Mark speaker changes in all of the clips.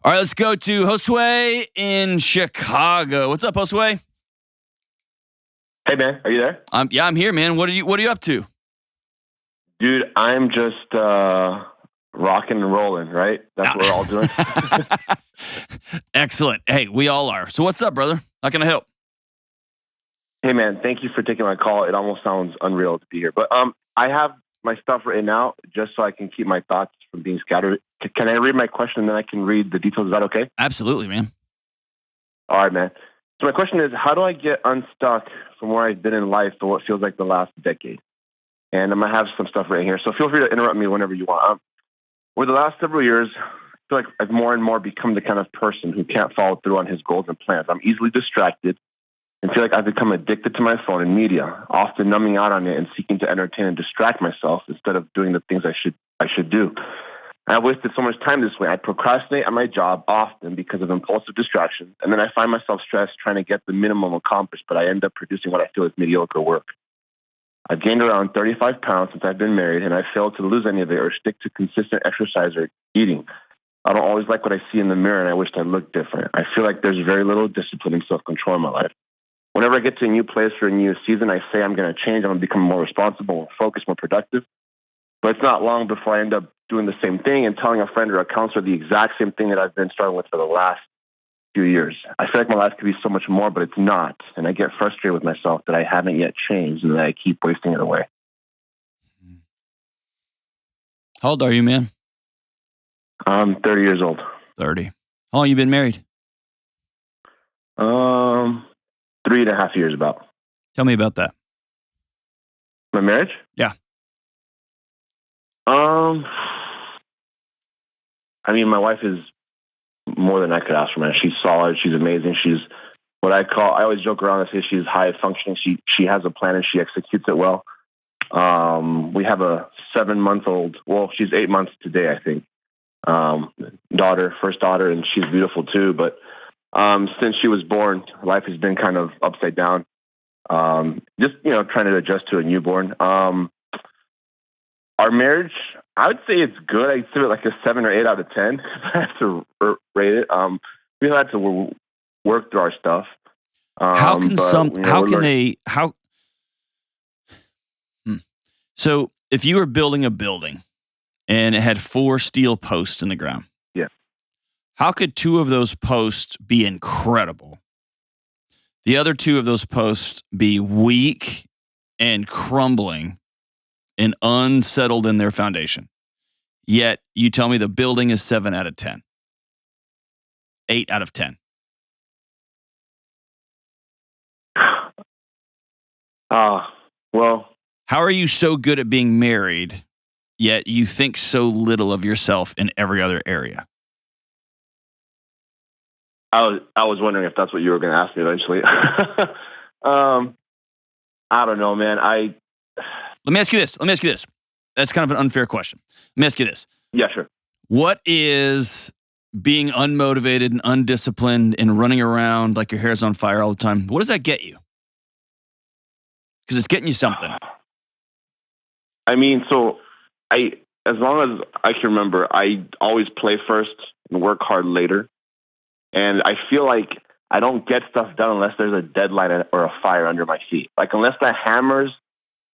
Speaker 1: All right, let's go to Josue in Chicago. What's up, Josue?
Speaker 2: Hey man, are you there?
Speaker 1: I'm here, man. What are you up to?
Speaker 2: Dude, I'm just rocking and rolling, right? That's what we're all doing.
Speaker 1: Excellent. Hey, we all are. So what's up, brother? How can I help?
Speaker 2: Hey man, thank you for taking my call. It almost sounds unreal to be here. But I have my stuff written out just so I can keep my thoughts from being scattered. Can I read my question and then I can read the details? Is that okay?
Speaker 1: Absolutely, man.
Speaker 2: All right, man. So my question is, how do I get unstuck from where I've been in life for what feels like the last decade? And I'm going to have some stuff right here. So feel free to interrupt me whenever you want. Over the last several years, I feel like I've more and more become the kind of person who can't follow through on his goals and plans. I'm easily distracted and feel like I've become addicted to my phone and media, often numbing out on it and seeking to entertain and distract myself instead of doing the things I should do. And I've wasted so much time this way. I procrastinate at my job often because of impulsive distractions, and then I find myself stressed trying to get the minimum accomplished, but I end up producing what I feel is mediocre work. I've gained around 35 pounds since I've been married, and I failed to lose any of it or stick to consistent exercise or eating. I don't always like what I see in the mirror, and I wish I looked different. I feel like there's very little discipline and self-control in my life. Whenever I get to a new place or a new season, I say I'm going to change. I'm going to become more responsible, more focused, more productive. But it's not long before I end up doing the same thing and telling a friend or a counselor the exact same thing that I've been struggling with for the last few years. I feel like my life could be so much more, but it's not. And I get frustrated with myself that I haven't yet changed and that I keep wasting it away.
Speaker 1: How old are you, man?
Speaker 2: I'm 30 years old.
Speaker 1: 30. How long you been married?
Speaker 2: 3.5 years about.
Speaker 1: Tell me about that.
Speaker 2: My marriage?
Speaker 1: Yeah.
Speaker 2: I mean, my wife is more than I could ask for, man. She's solid. She's amazing. She's what I always joke around and say she's high functioning. She has a plan and she executes it well. We have a 7-month-old. Well, she's 8 months today, I think. First daughter, and she's beautiful too. But since she was born, life has been kind of upside down. Just trying to adjust to a newborn. Our marriage, I would say it's good. I'd give it like a 7 or 8 out of 10. If I have to rate it. We had to work through our stuff.
Speaker 1: So if you were building a building and it had 4 steel posts in the ground,
Speaker 2: yeah,
Speaker 1: how could 2 of those posts be incredible? The other 2 of those posts be weak and crumbling and unsettled in their foundation. Yet you tell me the building is 7 out of 10. 8 out of 10.
Speaker 2: Well,
Speaker 1: how are you so good at being married, yet you think so little of yourself in every other area?
Speaker 2: I was wondering if that's what you were going to ask me eventually. I don't know, man.
Speaker 1: Let me ask you this. That's kind of an unfair question. Let me ask you this.
Speaker 2: Yeah, sure.
Speaker 1: What is being unmotivated and undisciplined and running around like your hair's on fire all the time? What does that get you? Because it's getting you something.
Speaker 2: I mean, as long as I can remember, I always play first and work hard later. And I feel like I don't get stuff done unless there's a deadline or a fire under my feet. Like, unless the hammer's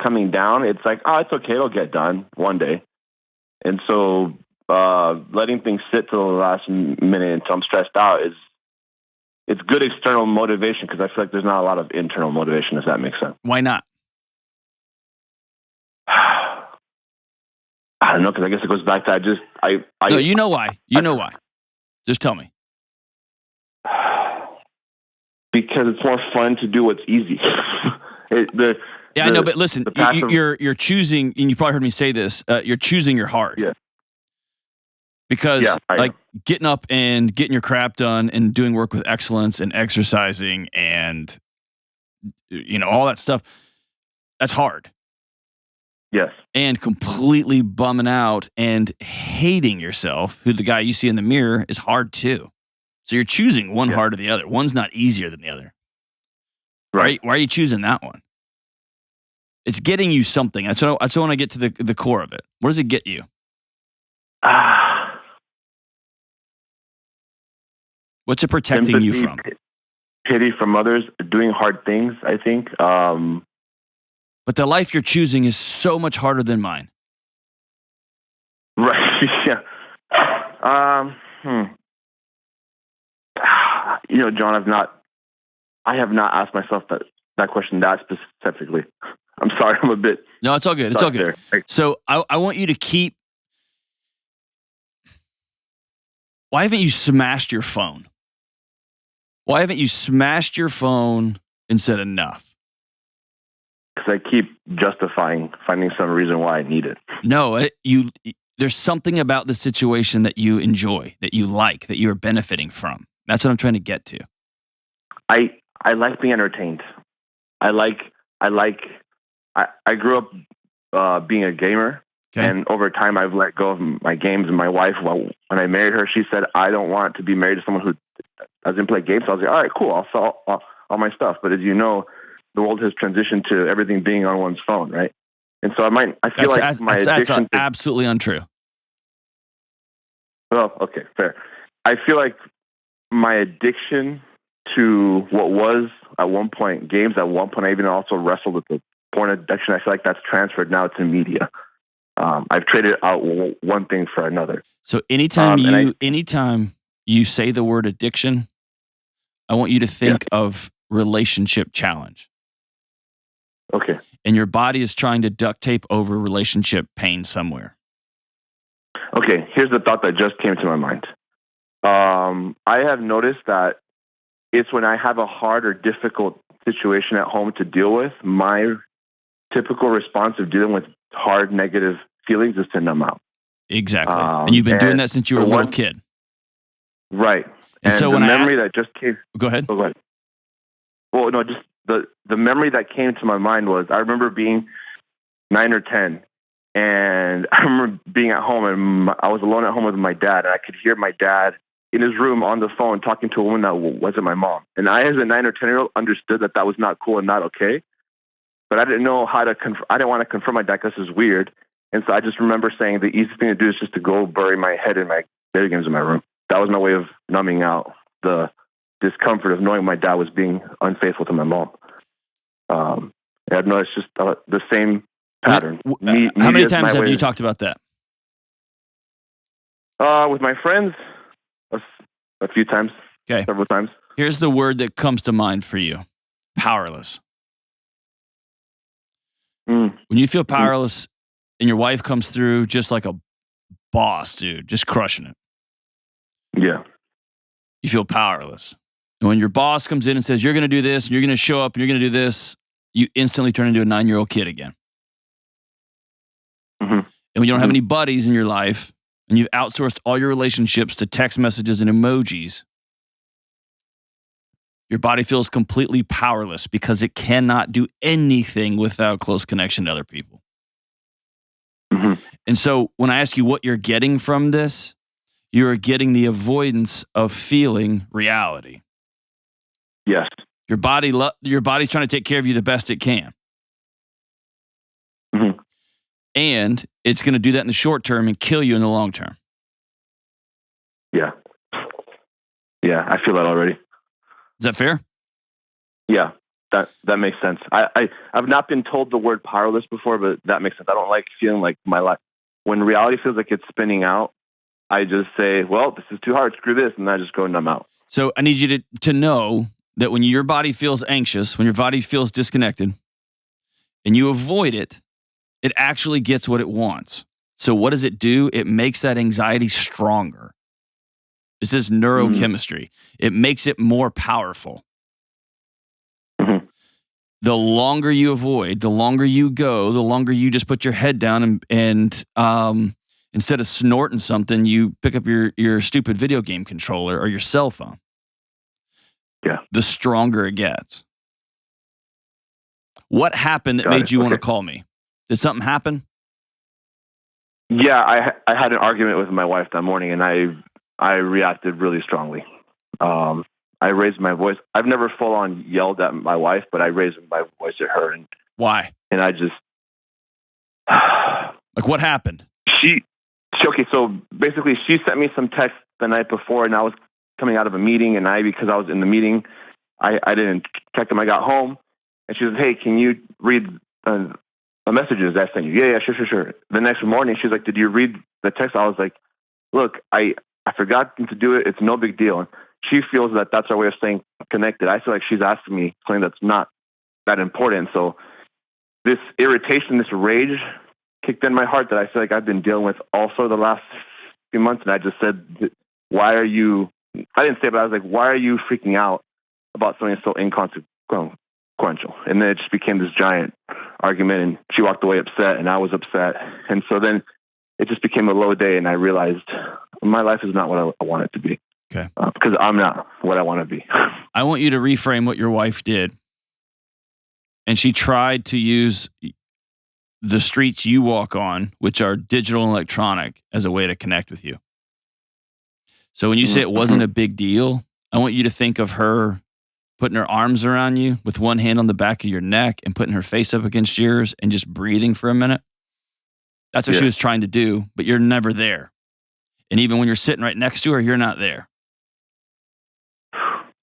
Speaker 2: coming down, it's like, oh, it's okay, it'll get done one day. And so letting things sit till the last minute until I'm stressed out it's good external motivation because I feel like there's not a lot of internal motivation, if that makes sense.
Speaker 1: Why not?
Speaker 2: I don't know, because I guess it goes back to
Speaker 1: No, you know why. You know why. Just tell me.
Speaker 2: Because it's more fun to do what's easy.
Speaker 1: I know, but listen, you're choosing, and you probably heard me say this, you're choosing your heart.
Speaker 2: Yeah.
Speaker 1: Because getting up and getting your crap done and doing work with excellence and exercising and all that stuff, that's hard.
Speaker 2: Yes.
Speaker 1: And completely bumming out and hating yourself, who the guy you see in the mirror, is hard too. So you're choosing one hard or the other. One's not easier than the other.
Speaker 2: Right.
Speaker 1: Why are you choosing that one? It's getting you something. That's what I want to get to the core of it. What does it get you? What's it protecting you
Speaker 2: sympathy,
Speaker 1: from?
Speaker 2: pity from others, doing hard things, I think.
Speaker 1: But the life you're choosing is so much harder than mine.
Speaker 2: Right. Yeah. John, I have not asked myself that question that specifically. I'm sorry, I'm a bit.
Speaker 1: No, it's all good. It's all good. So I want you to keep. Why haven't you smashed your phone? Why haven't you smashed your phone and said enough?
Speaker 2: Because I keep finding some reason why I need it.
Speaker 1: No, there's something about the situation that you enjoy, that you like, that you're benefiting from. That's what I'm trying to get to.
Speaker 2: I like being entertained. I grew up being a gamer, and over time I've let go of my games. And my wife, when I married her, she said, I don't want to be married to someone who doesn't play games. So I was like, all right, cool, I'll sell all my stuff. But as you know, the world has transitioned to everything being on one's phone, right? And so my addiction.
Speaker 1: That's absolutely untrue.
Speaker 2: Well, okay, fair. I feel like my addiction to what was at one point games, at one point I even also wrestled with the porn addiction. I feel like that's transferred now to media. I've traded out one thing for another.
Speaker 1: So anytime you say the word addiction, I want you to think of relationship challenge.
Speaker 2: Okay.
Speaker 1: And your body is trying to duct tape over relationship pain somewhere.
Speaker 2: Okay, here's the thought that just came to my mind. I have noticed that it's when I have a hard or difficult situation at home to deal with, my typical response of dealing with hard, negative feelings is to numb out.
Speaker 1: Exactly. And you've been doing that since you were a little kid.
Speaker 2: Right.
Speaker 1: And so
Speaker 2: the memory that just came...
Speaker 1: Go ahead.
Speaker 2: Well, no, just the memory that came to my mind was, I remember being 9 or 10, and I remember being at home, and I was alone at home with my dad, and I could hear my dad in his room on the phone talking to a woman that wasn't my mom. And I, as a 9 or 10-year-old, understood that was not cool and not okay. But I didn't know how to I didn't want to confront my dad because it was weird. And so I just remember saying the easiest thing to do is just to go bury my head in my video games in my room. That was my way of numbing out the discomfort of knowing my dad was being unfaithful to my mom. It's just the same pattern.
Speaker 1: How many times have you talked about that?
Speaker 2: With my friends, a few times.
Speaker 1: Okay.
Speaker 2: Several times.
Speaker 1: Here's the word that comes to mind for you. Powerless. When you feel powerless and your wife comes through just like a boss, dude, just crushing it.
Speaker 2: Yeah.
Speaker 1: You feel powerless. And when your boss comes in and says, you're going to do this, and you're going to show up, and you're going to do this, you instantly turn into a 9-year-old kid again.
Speaker 2: Mm-hmm.
Speaker 1: And when you don't have any buddies in your life, and you've outsourced all your relationships to text messages and emojis, your body feels completely powerless because it cannot do anything without close connection to other people.
Speaker 2: Mm-hmm.
Speaker 1: And so when I ask you what you're getting from this, you're getting the avoidance of feeling reality.
Speaker 2: Yes.
Speaker 1: Your body's trying to take care of you the best it can.
Speaker 2: Mm-hmm.
Speaker 1: And it's going to do that in the short term and kill you in the long term.
Speaker 2: Yeah. Yeah, I feel that already.
Speaker 1: Is that fair?
Speaker 2: Yeah, that makes sense. I've not been told the word powerless before, but that makes sense. I don't like feeling like my life, when reality feels like it's spinning out, I just say, well, this is too hard, screw this, and I just go numb out.
Speaker 1: So I need you to know that when your body feels anxious, when your body feels disconnected, and you avoid it, it actually gets what it wants. So what does it do? It makes that anxiety stronger. This is neurochemistry. It makes it more powerful.
Speaker 2: Mm-hmm.
Speaker 1: The longer you avoid, the longer you go, the longer you just put your head down and instead of snorting something, you pick up your stupid video game controller or your cell phone.
Speaker 2: Yeah.
Speaker 1: The stronger it gets. What happened that made you want to call me? Did something happen?
Speaker 2: Yeah, I had an argument with my wife that morning, and I reacted really strongly. I raised my voice. I've never full on yelled at my wife, but I raised my voice at her. And
Speaker 1: why?
Speaker 2: And I just
Speaker 1: like, what happened?
Speaker 2: Okay, so basically she sent me some text the night before, and I was coming out of a meeting, and because I was in the meeting, I didn't check them. I got home, and she was, "Hey, can you read the messages I sent you?" Yeah, sure. The next morning, she's like, "Did you read the text?" I was like, "Look, I forgot to do it. It's no big deal." And she feels that that's our way of staying connected. I feel like she's asking me something that's not that important. So this irritation, this rage kicked in my heart that I feel like I've been dealing with also the last few months. And I just said, "Why are you," I didn't say it, but I was like, "Why are you freaking out about something so inconsequential?" And then it just became this giant argument, and she walked away upset, and I was upset. And so then it just became a low day, and I realized my life is not what I want it to be.
Speaker 1: Okay.
Speaker 2: Because I'm not what I want to be.
Speaker 1: I want you to reframe what your wife did. And she tried to use the streets you walk on, which are digital and electronic, as a way to connect with you. So when you say it wasn't a big deal, I want you to think of her putting her arms around you with one hand on the back of your neck and putting her face up against yours and just breathing for a minute. That's what she was trying to do, but you're never there. And even when you're sitting right next to her, you're not there.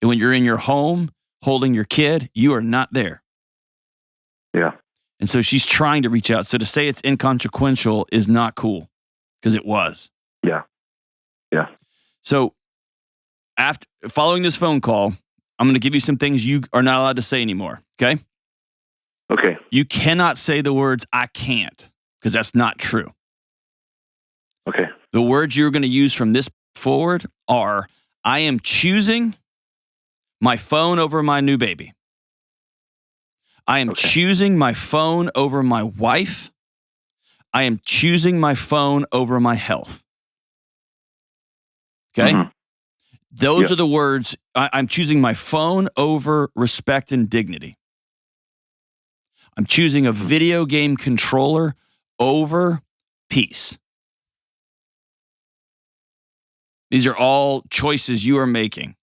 Speaker 1: And when you're in your home holding your kid, you are not there.
Speaker 2: Yeah.
Speaker 1: And so she's trying to reach out. So to say it's inconsequential is not cool, because it was.
Speaker 2: Yeah. Yeah.
Speaker 1: So after following this phone call, I'm going to give you some things you are not allowed to say anymore. Okay?
Speaker 2: Okay.
Speaker 1: You cannot say the words "I can't," because that's not true.
Speaker 2: Okay.
Speaker 1: The words you're going to use from this forward are, "I am choosing my phone over my new baby. I am choosing my phone over my wife. I am choosing my phone over my health." Okay?
Speaker 2: Mm-hmm.
Speaker 1: Those are the words. I'm choosing my phone over respect and dignity. I'm choosing a video game controller over peace. These are all choices you are making.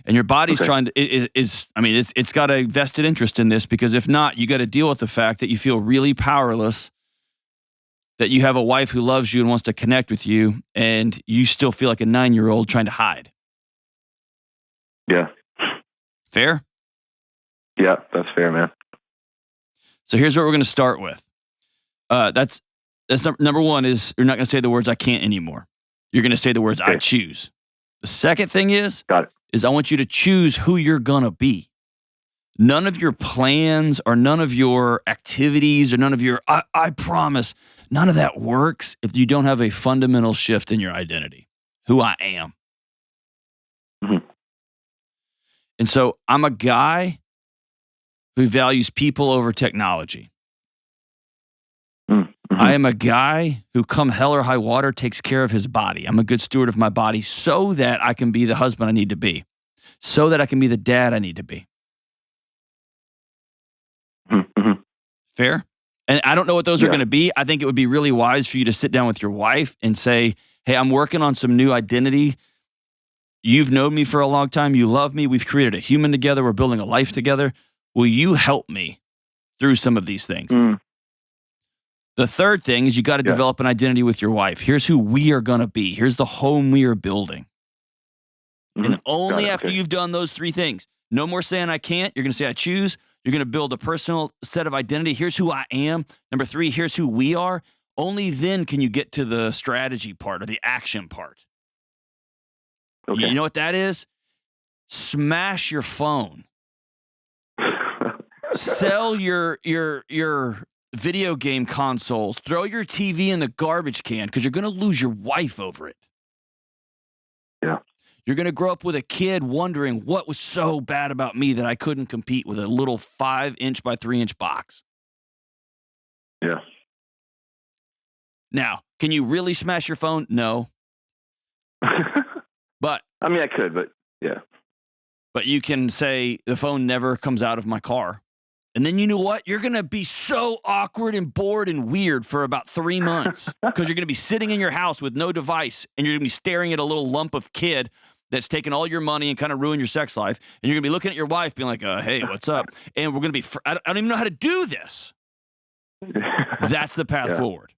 Speaker 1: And your body's trying to, it's got a vested interest in this, because if not, you got to deal with the fact that you feel really powerless, that you have a wife who loves you and wants to connect with you, and you still feel like a 9-year-old trying to hide.
Speaker 2: Yeah.
Speaker 1: Fair?
Speaker 2: Yeah, that's fair, man.
Speaker 1: So here's what we're going to start with. That's number one is you're not going to say the words "I can't" anymore. You're going to say the words "I choose." The second thing is I want you to choose who you're going to be. None of your plans or none of your activities or none of your, I promise, none of that works if you don't have a fundamental shift in your identity, who I am.
Speaker 2: Mm-hmm.
Speaker 1: And so I'm a guy who values people over technology.
Speaker 2: Mm-hmm.
Speaker 1: I am a guy who, come hell or high water, takes care of his body. I'm a good steward of my body so that I can be the husband I need to be, so that I can be the dad I need to be.
Speaker 2: Mm-hmm.
Speaker 1: Fair? And I don't know what those are going to be. I think it would be really wise for you to sit down with your wife and say, "Hey, I'm working on some new identity. You've known me for a long time. You love me. We've created a human together. We're building a life together. Will you help me through some of these things?" The third thing is you got to develop an identity with your wife. Here's who we are going to be. Here's the home we are building. And only after you've done those three things, no more saying "I can't." You're going to say "I choose." You're going to build a personal set of identity. Here's who I am. Number three, here's who we are. Only then can you get to the strategy part or the action part. Okay. You know what that is? Smash your phone. Sell your video game consoles. Throw your TV in the garbage can, because you're going to lose your wife over it.
Speaker 2: Yeah.
Speaker 1: You're going to grow up with a kid wondering what was so bad about me that I couldn't compete with a little 5-inch by 3-inch box.
Speaker 2: Yeah.
Speaker 1: Now, can you really smash your phone? No. But
Speaker 2: I mean, I could, but yeah.
Speaker 1: But you can say the phone never comes out of my car. And then you know what? You're going to be so awkward and bored and weird for about 3 months, because you're going to be sitting in your house with no device, and you're going to be staring at a little lump of kid that's taken all your money and kind of ruined your sex life. And you're going to be looking at your wife being like, "Hey, what's up?" And we're going to be, I don't even know how to do this. That's the path forward.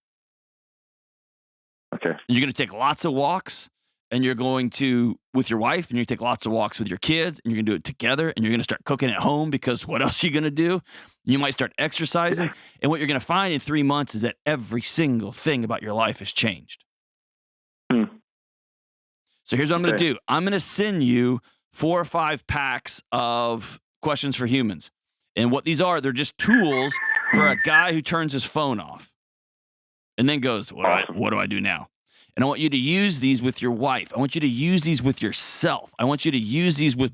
Speaker 2: Okay.
Speaker 1: You're going to take lots of walks, and you're going to, with your wife, and you take lots of walks with your kids, and you're going to do it together, and you're going to start cooking at home because what else are you going to do? You might start exercising. And what you're going to find in 3 months is that every single thing about your life has changed. So here's what I'm going to do. I'm going to send you 4 or 5 packs of questions for humans. And what these are, they're just tools for a guy who turns his phone off and then goes, what do I do now? And I want you to use these with your wife. I want you to use these with yourself. I want you to use these with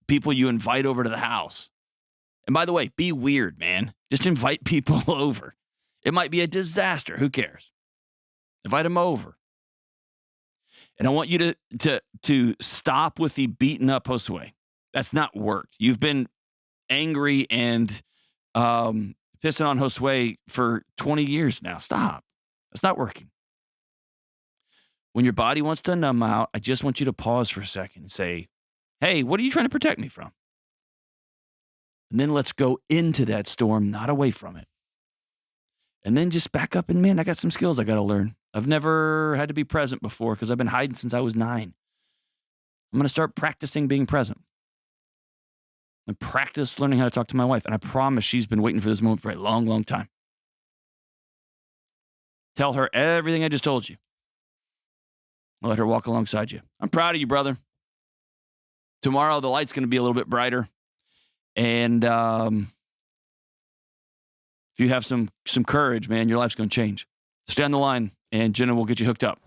Speaker 1: people you invite over to the house. And by the way, be weird, man. Just invite people over. It might be a disaster. Who cares? Invite them over. And I want you to stop with the beaten up Josue. That's not worked. You've been angry and pissing on Josue for 20 years now. Stop. That's not working. When your body wants to numb out, I just want you to pause for a second and say, hey, what are you trying to protect me from? And then let's go into that storm, not away from it. And then just back up and, man, I got some skills I got to learn. I've never had to be present before because I've been hiding since I was 9. I'm going to start practicing being present and practice learning how to talk to my wife. And I promise she's been waiting for this moment for a long, long time. Tell her everything I just told you. I'll let her walk alongside you. I'm proud of you, brother. Tomorrow, the light's going to be a little bit brighter. And if you have some courage, man, your life's going to change. Stay on the line, and Jenna will get you hooked up.